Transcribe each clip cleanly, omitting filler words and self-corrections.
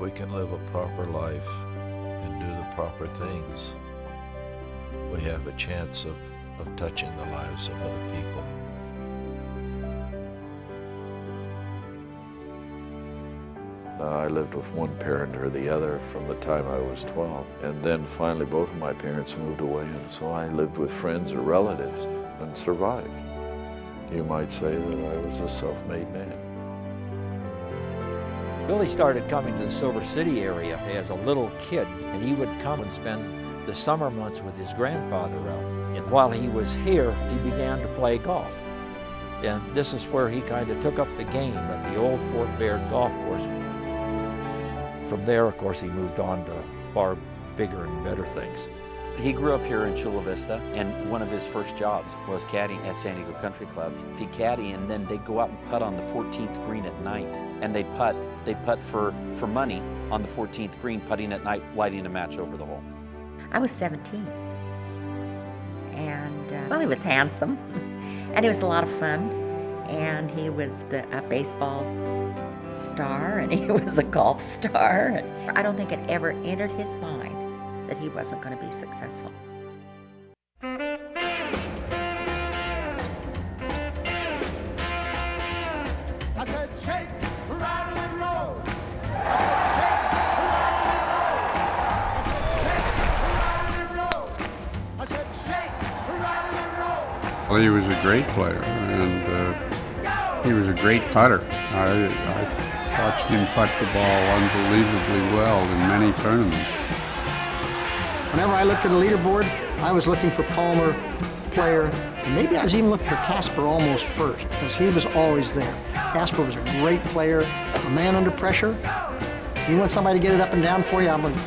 we can live a proper life and do the proper things, we have a chance of touching the lives of other people. I lived with one parent or the other from the time I was 12. And then finally both of my parents moved away, and so I lived with friends or relatives and survived. You might say that I was a self-made man. Billy started coming to the Silver City area as a little kid, and he would come and spend the summer months with his grandfather out. And while he was here, he began to play golf. And this is where he kind of took up the game at the old Fort Baird golf course. From there, of course, he moved on to far bigger and better things. He grew up here in Chula Vista, and one of his first jobs was caddying at San Diego Country Club. He'd caddy, and then they'd go out and putt on the 14th green at night. And they'd putt for money on the 14th green, putting at night, lighting a match over the hole. I was 17. And, well, he was handsome, and he was a lot of fun. And he was a baseball star, and he was a golf star. I don't think it ever entered his mind that he wasn't going to be successful. I said, shake, rattle, and roll. I said, shake, rattle, and roll. I said, shake, rattle, and roll. Well, he was a great player, and he was a great putter. I watched him putt the ball unbelievably well in many tournaments. Whenever I looked at the leaderboard, I was looking for Palmer, Player, and maybe I was even looking for Casper almost first, because he was always there. Casper was a great player, a man under pressure. You want somebody to get it up and down for you, I'm going to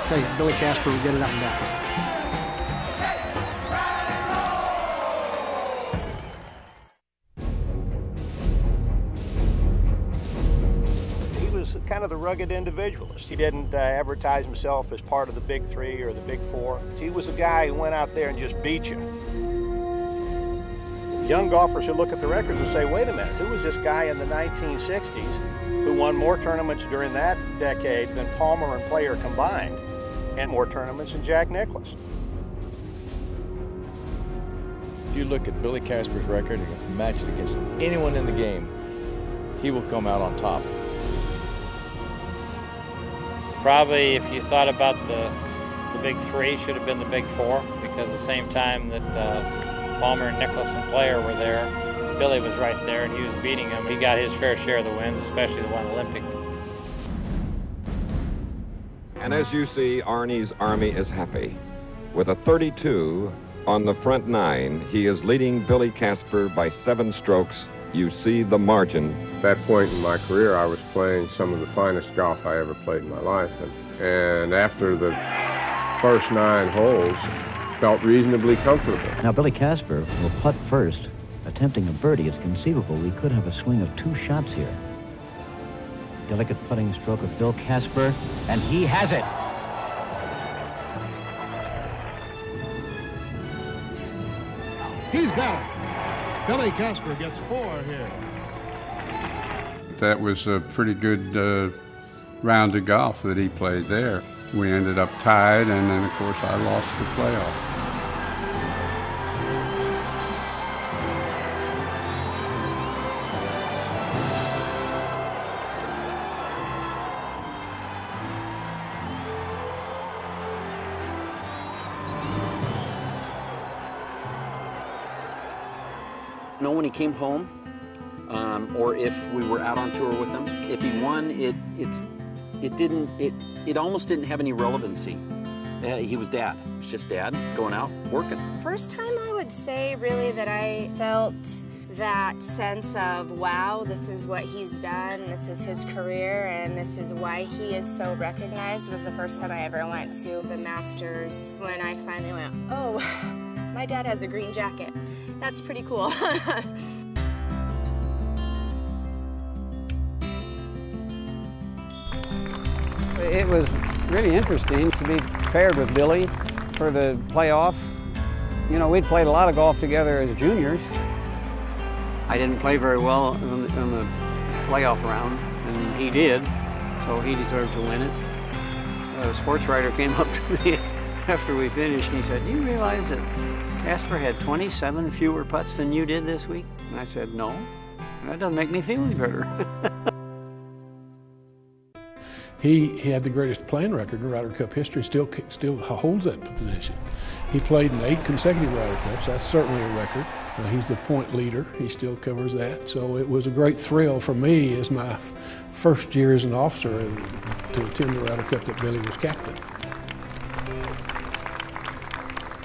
tell you, Billy Casper would get it up and down. Kind of the rugged individualist. He didn't advertise himself as part of the Big Three or the Big Four. He was a guy who went out there and just beat you. Young golfers who look at the records and say, wait a minute, who was this guy in the 1960s who won more tournaments during that decade than Palmer and Player combined, and more tournaments than Jack Nicklaus? If you look at Billy Casper's record and match it against anyone in the game, he will come out on top. Probably, if you thought about the Big Three, should have been the Big Four, because the same time that Palmer and Nicklaus and Player were there, Billy was right there and he was beating them. He got his fair share of the wins, especially the one Olympic. And as you see, Arnie's Army is happy. With a 32 on the front nine, he is leading Billy Casper by 7 strokes. You see the margin. At that point in my career, I was playing some of the finest golf I ever played in my life. And after the first 9 holes, felt reasonably comfortable. Now, Billy Casper will putt first. Attempting a birdie, it's conceivable we could have a swing of 2 shots here. Delicate putting stroke of Bill Casper, and he has it. He's got it. Billy Casper gets 4 here. That was a pretty good round of golf that he played there. We ended up tied, and then, of course, I lost the playoff. Know when he came home, or if we were out on tour with him, if he won, it almost didn't have any relevancy. He was dad. It was just dad going out working. First time I would say really that I felt that sense of, wow, this is what he's done, this is his career, and this is why he is so recognized, was the first time I ever went to the Masters, when I finally went, oh, my dad has a green jacket. That's pretty cool. It was really interesting to be paired with Billy for the playoff. You know, we'd played a lot of golf together as juniors. I didn't play very well in the playoff round, and he did. So so he deserved to win it. A sports writer came up to me after we finished and he said, "Do you realize that Casper had 27 fewer putts than you did this week?" And I said, "No, that doesn't make me feel any better." He had the greatest playing record in Ryder Cup history, still holds that position. He played in 8 consecutive Ryder Cups. That's certainly a record. He's the point leader. He still covers that. So it was a great thrill for me as my first year as an officer to attend the Ryder Cup that Billy was captain.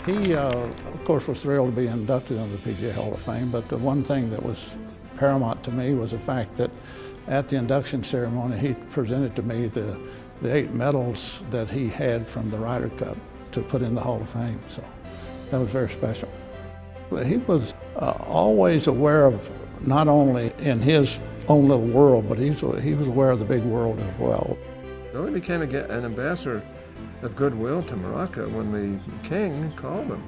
He, of course, was thrilled to be inducted into the PGA Hall of Fame, but the one thing that was paramount to me was the fact that at the induction ceremony, he presented to me the 8 medals that he had from the Ryder Cup to put in the Hall of Fame. So that was very special. He was always aware of, not only in his own little world, but he was aware of the big world as well. Billy became an ambassador of goodwill to Morocco when the king called him.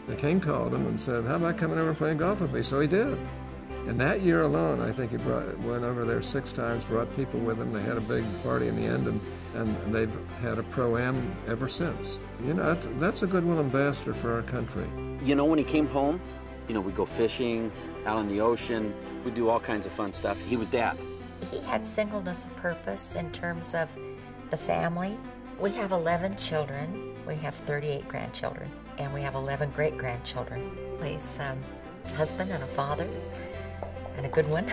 The king called him and said, "How about coming over and playing golf with me?" So he did. And that year alone, I think he went over there 6 times, brought people with him. They had a big party in the end, and they've had a pro-am ever since. You know, that's a goodwill ambassador for our country. You know, when he came home, you know, we'd go fishing, out in the ocean, we'd do all kinds of fun stuff. He was Dad. He had singleness of purpose in terms of the family. We have 11 children, we have 38 grandchildren, and we have 11 great-grandchildren. He's a husband and a father, and a good one.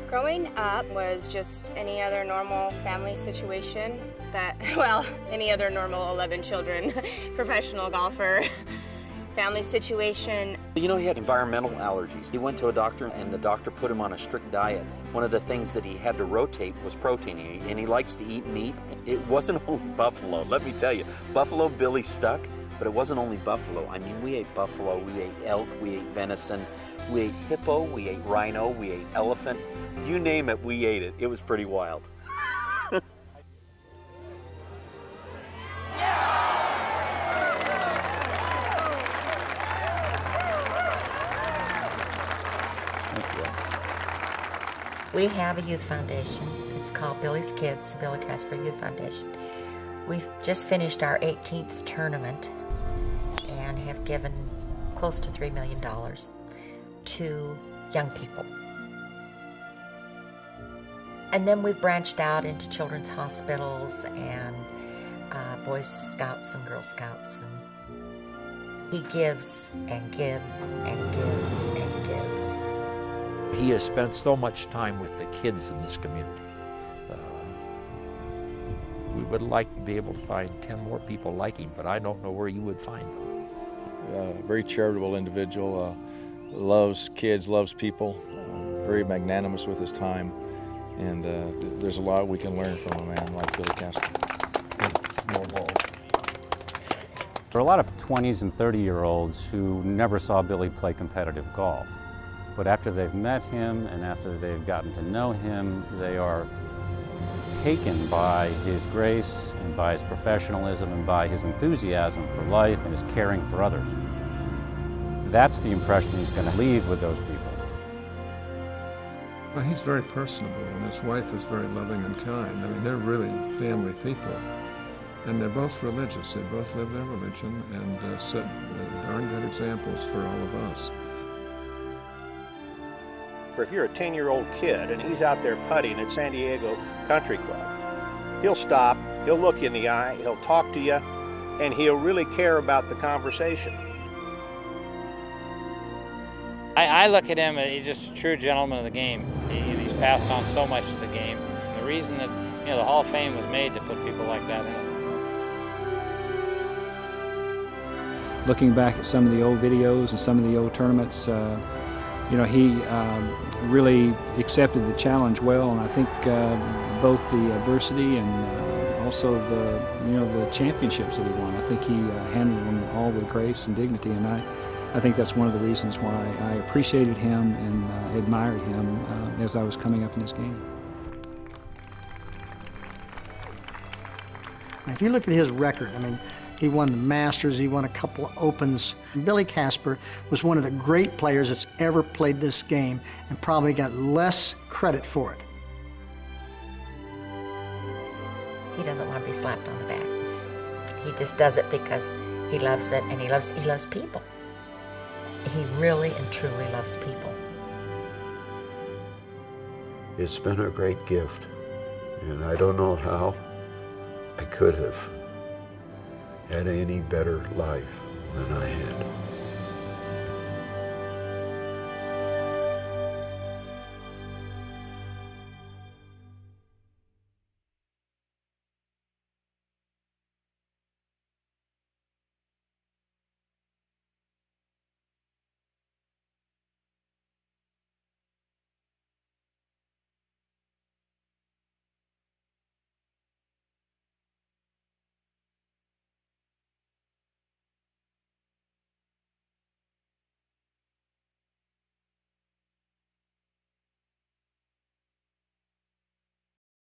Growing up was just any other normal family situation that, well, any other normal 11 children, professional golfer, family situation. You know, he had environmental allergies. He went to a doctor and the doctor put him on a strict diet. One of the things that he had to rotate was protein, and he likes to eat meat. It wasn't only buffalo, let me tell you. Buffalo Billy stuck, but it wasn't only buffalo. I mean, we ate buffalo, we ate elk, we ate venison, we ate hippo, we ate rhino, we ate elephant. You name it, we ate it. It was pretty wild. We have a youth foundation. It's called Billy's Kids, the Billy Casper Youth Foundation. We've just finished our 18th tournament and have given close to $3 million to young people. And then we've branched out into children's hospitals and Boy Scouts and Girl Scouts. And he gives and gives and gives and gives. He has spent so much time with the kids in this community. We would like to be able to find 10 more people like him, but I don't know where you would find them. Very charitable individual, loves kids, loves people, very magnanimous with his time, and there's a lot we can learn from a man like Billy Casper. More balls. There are a lot of 20s and 30-year-olds who never saw Billy play competitive golf. But after they've met him and after they've gotten to know him, they are taken by his grace and by his professionalism and by his enthusiasm for life and his caring for others. That's the impression he's going to leave with those people. Well, he's very personable, and his wife is very loving and kind. I mean, they're really family people. And they're both religious. They both live their religion and set darn good examples for all of us. If you're a 10-year-old kid and he's out there putting at San Diego Country Club, he'll stop, he'll look you in the eye, he'll talk to you, and he'll really care about the conversation. I look at him, he's just a true gentleman of the game. He's passed on so much to the game. And the reason that the Hall of Fame was made to put people like that in. Looking back at some of the old videos and some of the old tournaments, he really accepted the challenge well, and I think both the adversity and also the championships that he won, I think he handled them all with grace and dignity, and I think that's one of the reasons why I appreciated him and admired him as I was coming up in this game. If you look at his record, I mean, he won the Masters, he won a couple of Opens. Billy Casper was one of the great players that's ever played this game and probably got less credit for it. He doesn't want to be slapped on the back. He just does it because he loves it, and he loves people. He really and truly loves people. It's been a great gift, and I don't know how I could have had any better life than I had.